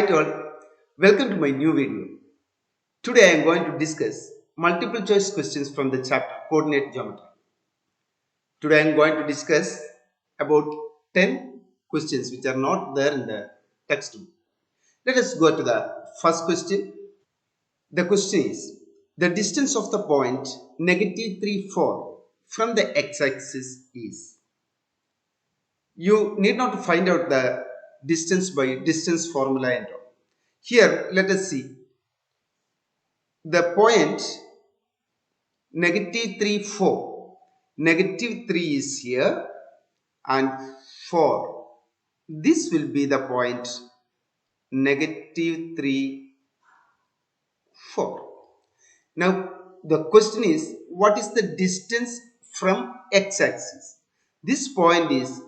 Hi to all, welcome to my new video. Today I am going to discuss multiple choice questions from the chapter Coordinate Geometry. Today I am going to discuss about 10 questions which are not there in the textbook. Let us go to the first question. The question is, the distance of the point -3, 4 from the x-axis is. You need not to find out the distance by distance formula and all. Here let us see. The point -3, 4. -3 is here and 4. This will be the point -3, 4. Now the question is, what is the distance from x-axis? This point is,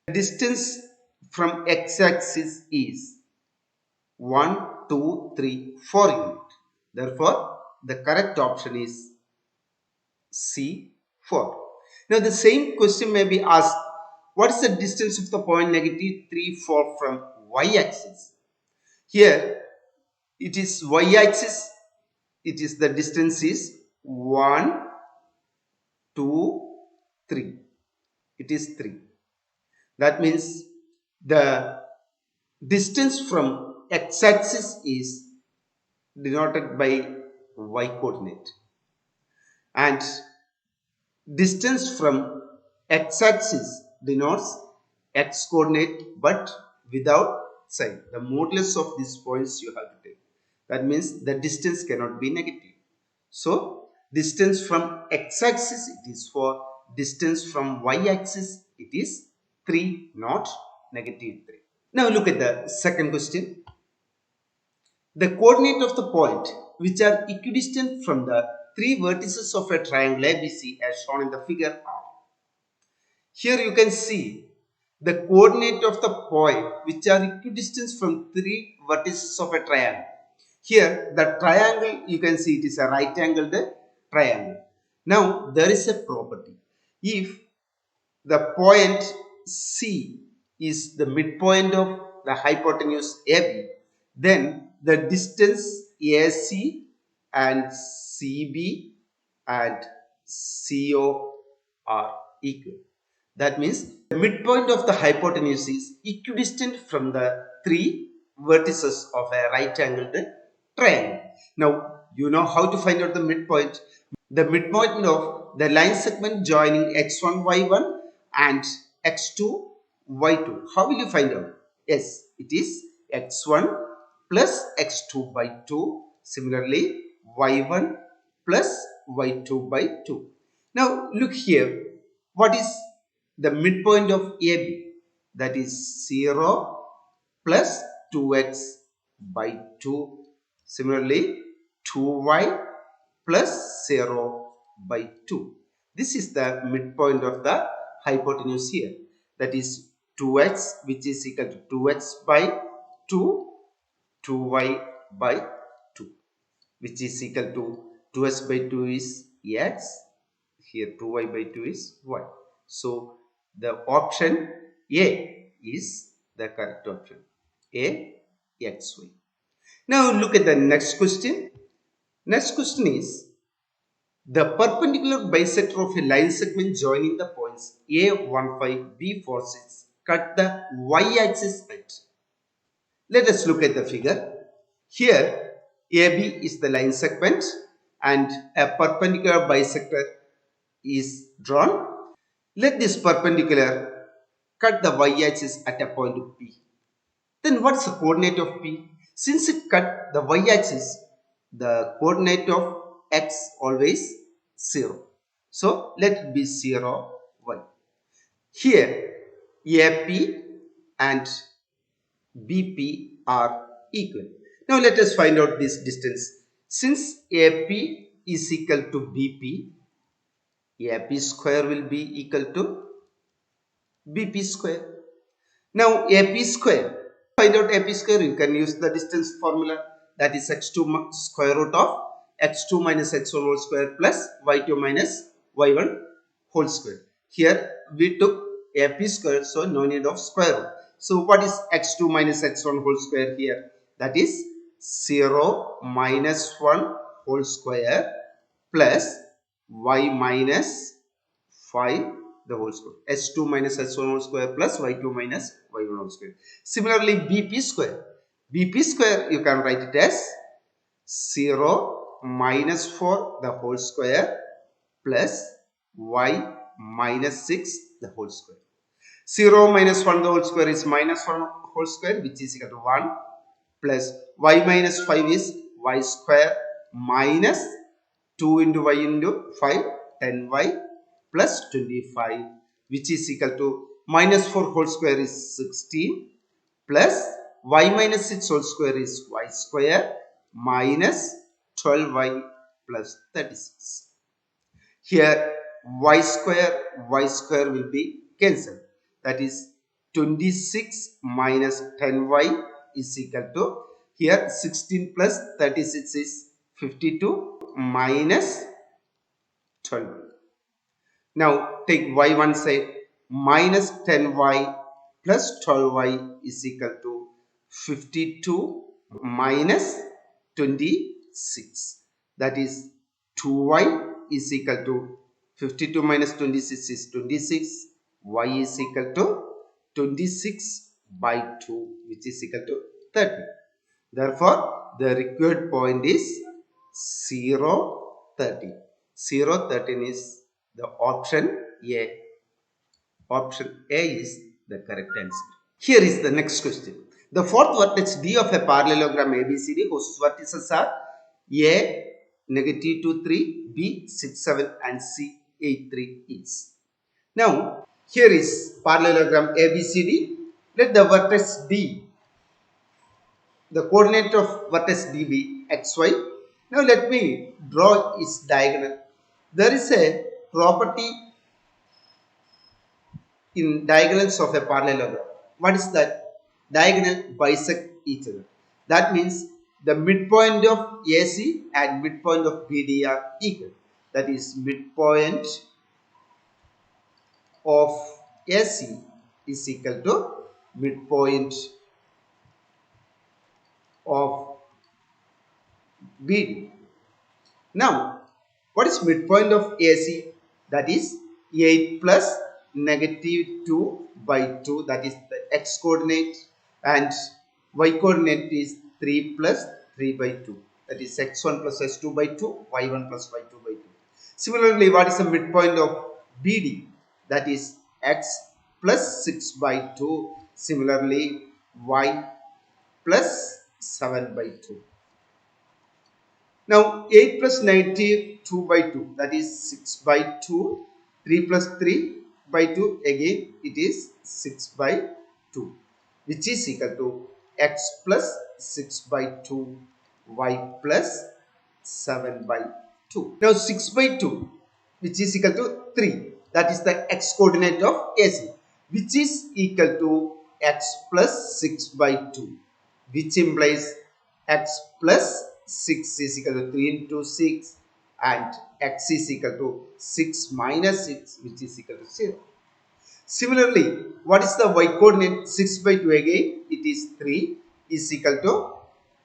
the distance from x-axis is 1, 2, 3, 4 unit. Therefore, the correct option is C, 4. Now, the same question may be asked, what is the distance of the point -3, 4 from y-axis? Here, it is y-axis. It is the distance is 1, 2, 3. It is 3. That means the distance from x-axis is denoted by y coordinate, and distance from x-axis denotes x coordinate but without sign. The modulus of these points you have to take. That means the distance cannot be negative. So distance from x-axis it is 4, distance from y-axis it is 3, not -3. Now look at the second question. The coordinate of the point which are equidistant from the three vertices of a triangle ABC as shown in the figure are. Here you can see the coordinate of the point which are equidistant from three vertices of a triangle. Here the triangle, you can see it is a right angled triangle. Now there is a property. If the point C is the midpoint of the hypotenuse AB, then the distance AC and CB and CO are equal. That means the midpoint of the hypotenuse is equidistant from the three vertices of a right angled triangle. Now you know how to find out the midpoint. The midpoint of the line segment joining x1, y1 and x2, y2. How will you find out? Yes, it is x1 plus x2 by 2. Similarly, y1 plus y2 by 2. Now look here. What is the midpoint of AB? That is 0 plus 2x by 2. Similarly, 2y plus 0 by 2. This is the midpoint of the hypotenuse here. That is 2x, which is equal to 2x by 2, 2y by 2, which is equal to 2x by 2 is x. Here 2y by 2 is y. So the option A is the correct option. A, x, y. Now look at the next question. Next question is, the perpendicular bisector of a line segment joining the points A15, B46 cut the y-axis at. Let us look at the figure. Here AB is the line segment and a perpendicular bisector is drawn. Let this perpendicular cut the y-axis at a point P. Then what is the coordinate of P? Since it cut the y-axis, the coordinate of x always 0. So let it be 0, 1. Here AP and BP are equal. Now let us find out this distance. Since AP is equal to BP, AP square will be equal to BP square. Now AP square. Find out AP square, you can use the distance formula, that is x2 square root of x2 minus x1 whole square plus y2 minus y1 whole square. Here we took AP square, so no need of square root. So what is x2 minus x1 whole square here? That is 0 minus 1 whole square plus y minus 5 the whole square. S2 minus S1 whole square plus y2 minus y1 whole square. Similarly, BP square. BP square you can write it as 0 minus 4 the whole square plus y minus 6 the whole square. 0 minus 1 the whole square is minus 1 whole square, which is equal to 1, plus y minus 5 is y square minus 2 into y into 5, 10y plus 25, which is equal to minus 4 whole square is 16 plus y minus 6 whole square is y square minus 12y plus 36. Here y square will be cancelled. That is 26 minus 10y is equal to, here 16 plus 36 is 52 minus 12. Now take y one side, minus 10y plus 12y is equal to 52 minus 26. That is 2y is equal to 52 minus 26 is 26. Y is equal to 26 by 2, which is equal to 30. Therefore, the required point is 0, 30. 0, 13 is the option A. Option A is the correct answer. Here is the next question. The fourth vertex D of a parallelogram ABCD whose vertices are A negative 2, 3, B 6, 7 and C 8, 3 is. Now, here is parallelogram ABCD. Let the vertex D, the coordinate of vertex D be xy. Now, let me draw its diagonal. There is a property in diagonals of a parallelogram. What is that? Diagonal bisect each other. That means the midpoint of AC and midpoint of BD are equal. That is, midpoint of AC is equal to midpoint of BD. Now, what is midpoint of AC? That is 8 plus negative 2 by 2. That is the x coordinate, and y coordinate is 3 plus 3 by 2. That is x1 plus x2 by 2, y1 plus y2 by 2. Similarly, what is the midpoint of BD? That is x plus 6 by 2. Similarly, y plus 7 by 2. Now 8 plus negative 2 by 2, that is 6 by 2, 3 plus 3 by 2, again it is 6 by 2, which is equal to x plus 6 by 2, y plus 7 by 2. Now 6 by 2, which is equal to 3, that is the x coordinate of AC, which is equal to x plus 6 by 2, which implies x plus 6 is equal to 3 into 6 and x is equal to 6 minus 6, which is equal to 0. Similarly, what is the y coordinate? 6 by 2, again it is 3 is equal to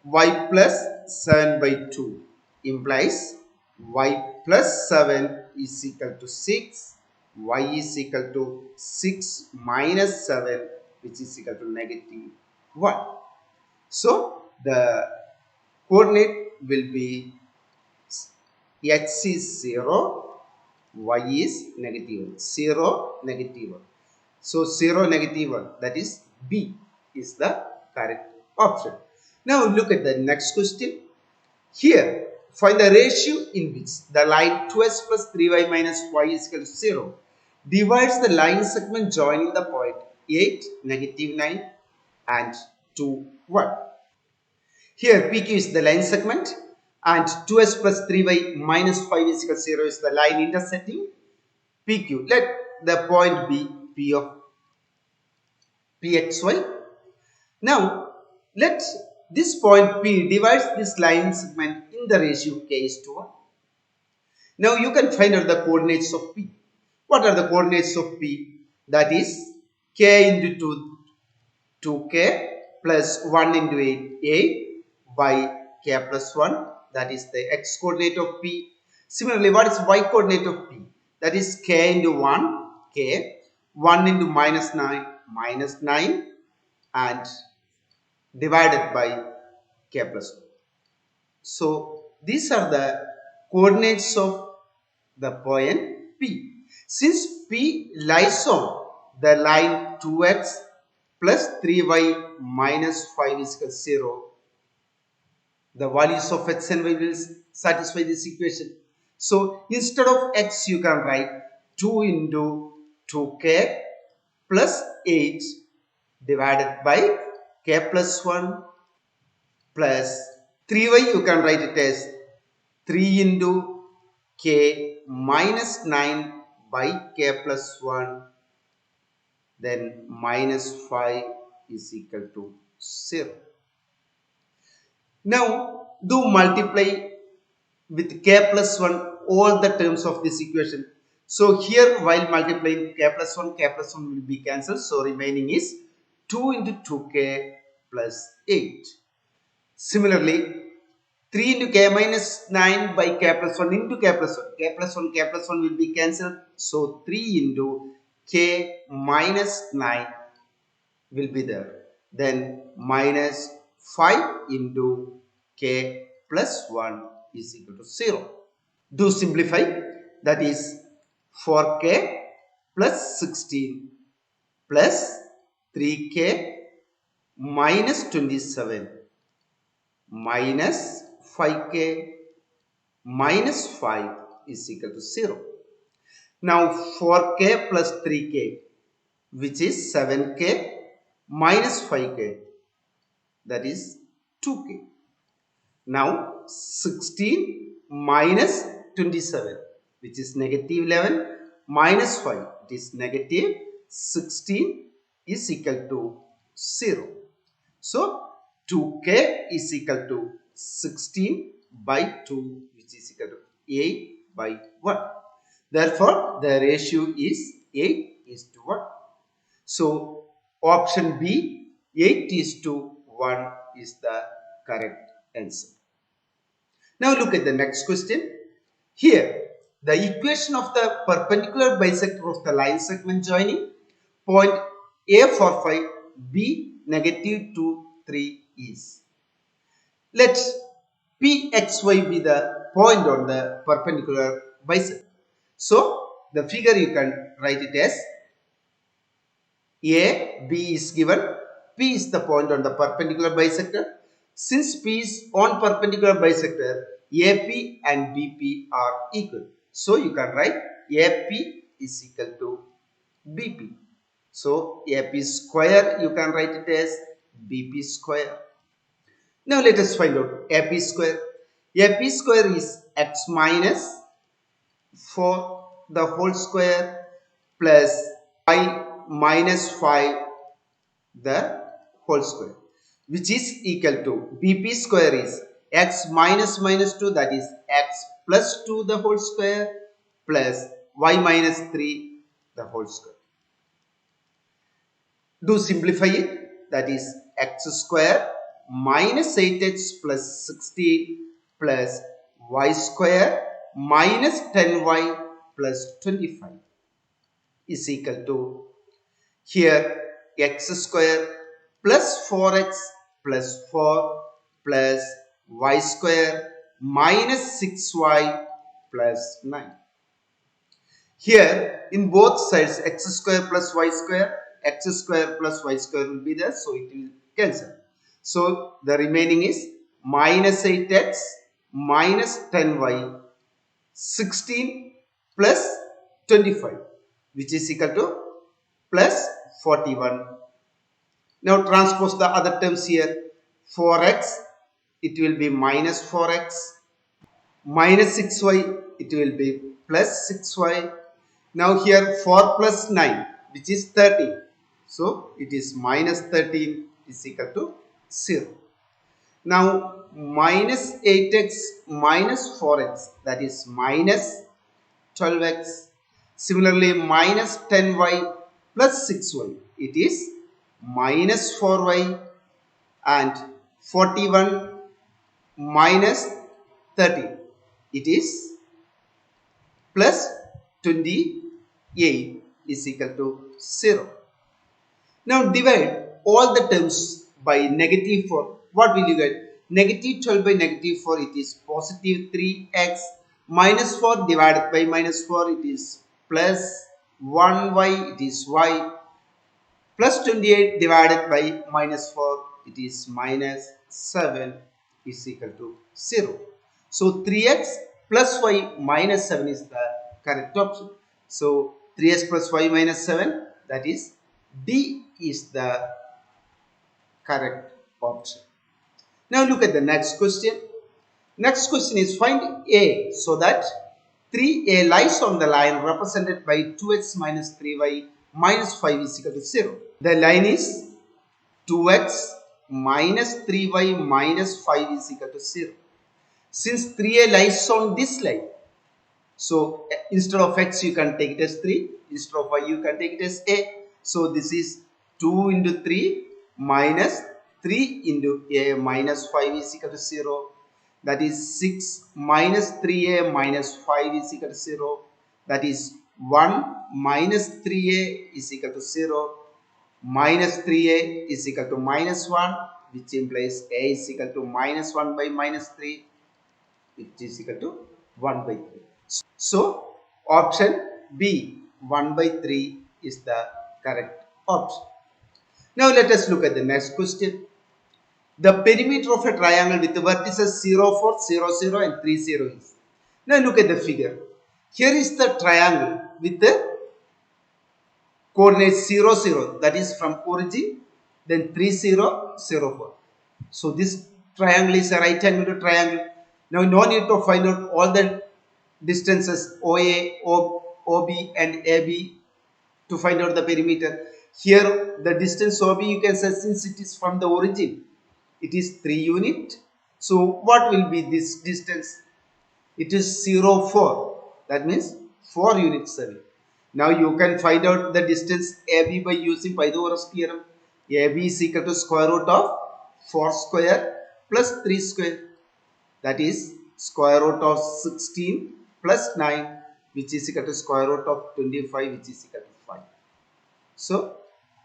y plus 7 by 2, implies y plus 7 is equal to 6, y is equal to 6 minus 7, which is equal to negative 1. So the coordinate will be x is 0, y is negative 1, 0, negative 1. So 0, negative 1, that is B is the correct option. Now look at the next question. Here, find the ratio in which the line 2x plus 3y minus y is equal to 0 divides the line segment joining the point 8, negative 9 and 2, 1. Here PQ is the line segment and 2s plus 3y minus 5 is equal to 0 is the line intersecting PQ. Let the point be P of PXY. Now let this point P divides this line segment in the ratio k is to 1. Now you can find out the coordinates of P. What are the coordinates of P? That is k into 2 2k plus 1 into 8 by k plus 1, that is the x coordinate of p. Similarly, what is y coordinate of p? That is k into 1, k, 1 into minus 9 and divided by k plus 1. So these are the coordinates of the point P. Since P lies on the line 2x plus 3y minus 5 is equal to 0, the values of x and y will satisfy this equation. So instead of x, you can write 2 into 2k plus 8 divided by k plus 1 plus 3y, you can write it as 3 into k minus 9 by k plus 1, then minus 5 is equal to 0. Now do multiply with k plus 1 all the terms of this equation. So here while multiplying k plus 1 will be cancelled. So remaining is 2 into 2k plus 8. Similarly, 3 into k minus 9 by k plus 1 into k plus 1. K plus 1 will be cancelled. So 3 into k minus 9 will be there. Then minus 5 into k plus 1 is equal to 0. Do simplify. That is 4k plus 16 plus 3k minus 27 minus 5k minus 5 is equal to 0. Now 4k plus 3k, which is 7k minus 5k, that is 2k. Now 16 minus 27, which is negative 11 minus 5, it is negative 16 is equal to 0. So 2k is equal to 16 by 2, which is equal to 8 by 1. Therefore, the ratio is 8 is to 1. So option B, 8 is to 1 is the correct answer. Now look at the next question. Here, the equation of the perpendicular bisector of the line segment joining point A45, B negative 2, 3 is. Let Pxy be the point on the perpendicular bisector. So, the figure you can write it as A, B is given, P is the point on the perpendicular bisector. Since P is on perpendicular bisector, AP and BP are equal. So, you can write AP is equal to BP. So, AP square, you can write it as BP square. Now, let us find out AP square. AP square is x minus 4 the whole square plus y minus 5 the whole square, which is equal to BP square is x minus minus 2, that is x plus 2 the whole square plus y minus 3 the whole square. Do simplify it, that is x square minus 8x plus 16 plus y square minus 10y plus 25 is equal to, here x square plus 4x plus 4 plus y square minus 6y plus 9. Here in both sides x square plus y square will be there, so it will cancel. So the remaining is minus 8x minus 10y 16 plus 25, which is equal to plus 41. Now transpose the other terms here. 4x, it will be minus 4x. Minus 6y, it will be plus 6y. Now here 4 plus 9, which is 13. So it is minus 13 is equal to 0. Now minus 8x minus 4x, that is minus 12x. Similarly minus 10y plus 6y, it is minus 4y and 41 minus 30. It is plus 28 is equal to 0. Now divide all the terms by negative 4. What will you get? Negative 12 by negative 4, it is positive 3x. Minus 4 divided by minus 4, it is plus 1y, it is y. Plus 28 divided by minus 4, it is minus 7 is equal to 0. So 3x plus y minus 7 is the correct option. So 3x plus y minus 7, that is D is the correct option. Now look at the next question. Next question is find A so that 3A lies on the line represented by 2x minus 3y minus 5 is equal to 0. The line is 2x minus 3y minus 5 is equal to 0. Since 3A lies on this line, so instead of x you can take it as 3, instead of y you can take it as a. So this is 2 into 3 minus 3 into a minus 5 is equal to 0. That is 6 minus 3a minus 5 is equal to 0. That is 1 minus 3a is equal to 0. Minus 3a is equal to minus 1, which implies a is equal to minus 1 by minus 3, which is equal to 1 by 3. So option B, 1 by 3 is the correct option. Now let us look at the next question. The perimeter of a triangle with the vertices 0, 4, 0, 0 and 3, 0 is. Now look at the figure. Here is the triangle with the coordinates 0, 0, that is from origin, then 3, 0, 0, 4. So this triangle is a right angle triangle. Now no need to find out all the distances OA, OB and AB to find out the perimeter. Here the distance OB you can say since it is from the origin, it is 3 unit. So what will be this distance? It is 0, 4. That means 4 units away. Now you can find out the distance AB by using Pythagoras theorem. AB is equal to square root of 4 square plus 3 square. That is square root of 16 plus 9, which is equal to square root of 25, which is equal to 5. So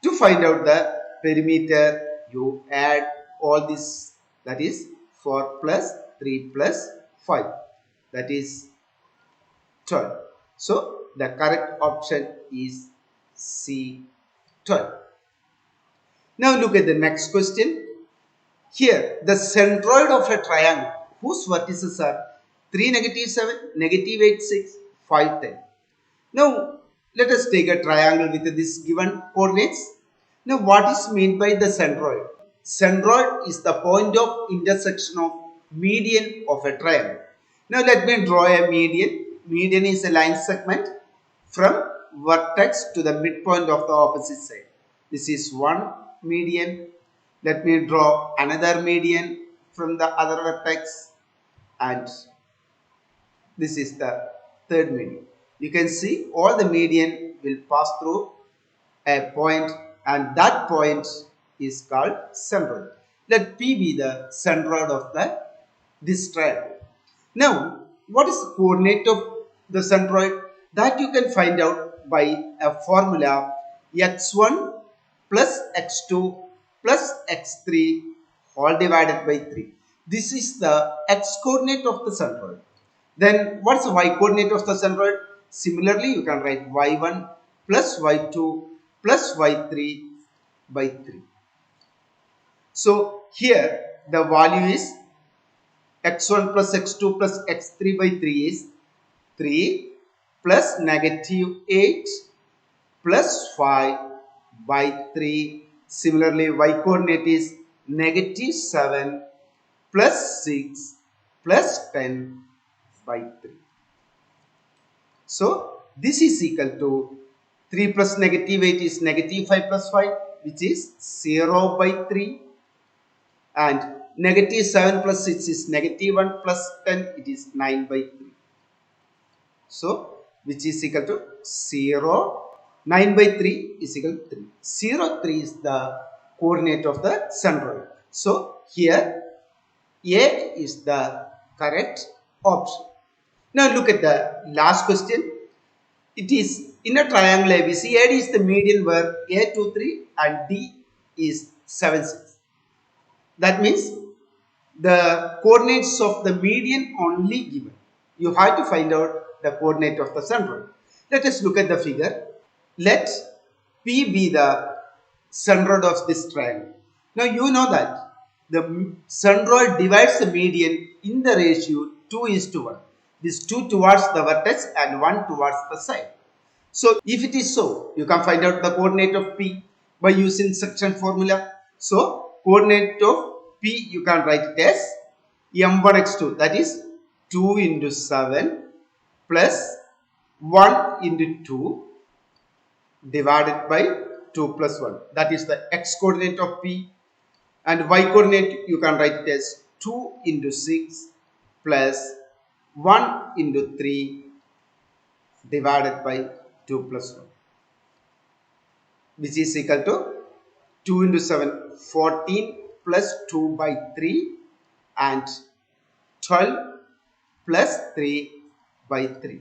to find out the perimeter, you add all this, that is 4 plus 3 plus 5, that is 12. So the correct option is C, 12. Now look at the next question. Here the centroid of a triangle whose vertices are 3, negative 7, negative 8, 6, 5, 10. Now let us take a triangle with this given coordinates. Now what is meant by the centroid? Centroid is the point of intersection of median of a triangle. Now let me draw a median. Median is a line segment from vertex to the midpoint of the opposite side. This is one median. Let me draw another median from the other vertex, and this is the third median. You can see all the median will pass through a point, and that point is called centroid. Let P be the centroid of this triangle. Now, what is the coordinate of the centroid? That you can find out by a formula x1 plus x2 plus x3 all divided by 3. This is the x coordinate of the centroid. Then what is the y coordinate of the centroid? Similarly, you can write y1 plus y2 plus y3 by 3. So here the value is x1 plus x2 plus x3 by 3 is 3 plus negative 8 plus 5 by 3. Similarly, y coordinate is negative 7 plus 6 plus 10 by 3. So this is equal to 3 plus negative 8 is negative 5 plus 5, which is 0 by 3, and negative 7 plus 6 is negative 1 plus 10, it is 9 by 3. So which is equal to 0 9 by 3 is equal to 3. 0, 3 is the coordinate of the centroid. So here A is the correct option. Now look at the last question. It is in a triangle ABC. AD is the median where A 2, 3 and D is 7, 6. That means the coordinates of the median only given. You have to find out the coordinate of the centroid. Let us look at the figure. Let P be the centroid of this triangle. Now you know that the centroid divides the median in the ratio 2:1. This 2 towards the vertex and 1 towards the side. So if it is so, you can find out the coordinate of P by using section formula. So coordinate of P you can write it as m1x2, that is 2 into 7 plus 1 into 2 divided by 2 plus 1. That is the x coordinate of P, and y coordinate you can write it as 2 into 6 plus 1 into 3 divided by 2 plus 1, which is equal to 2 into 7, 14 plus 2 by 3 and 12 plus 3 by 3.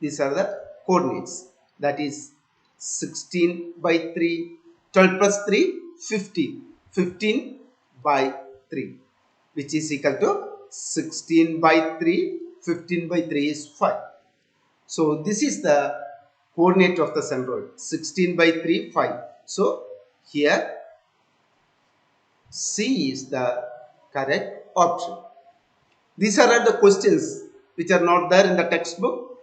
These are the coordinates. That is 16 by 3, 12 plus 3, 15. 15 by 3, which is equal to 16 by 3, 15 by 3 is 5. So this is the coordinate of the centroid, 16 by 3, 5. So here C is the correct option. These are the questions which are not there in the textbook,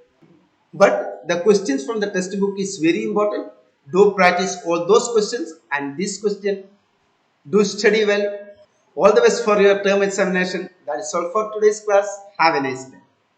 but the questions from the textbook is very important. Do practice all those questions, and this question do study well. All the best for your term examination. That is all for today's class. Have a nice day.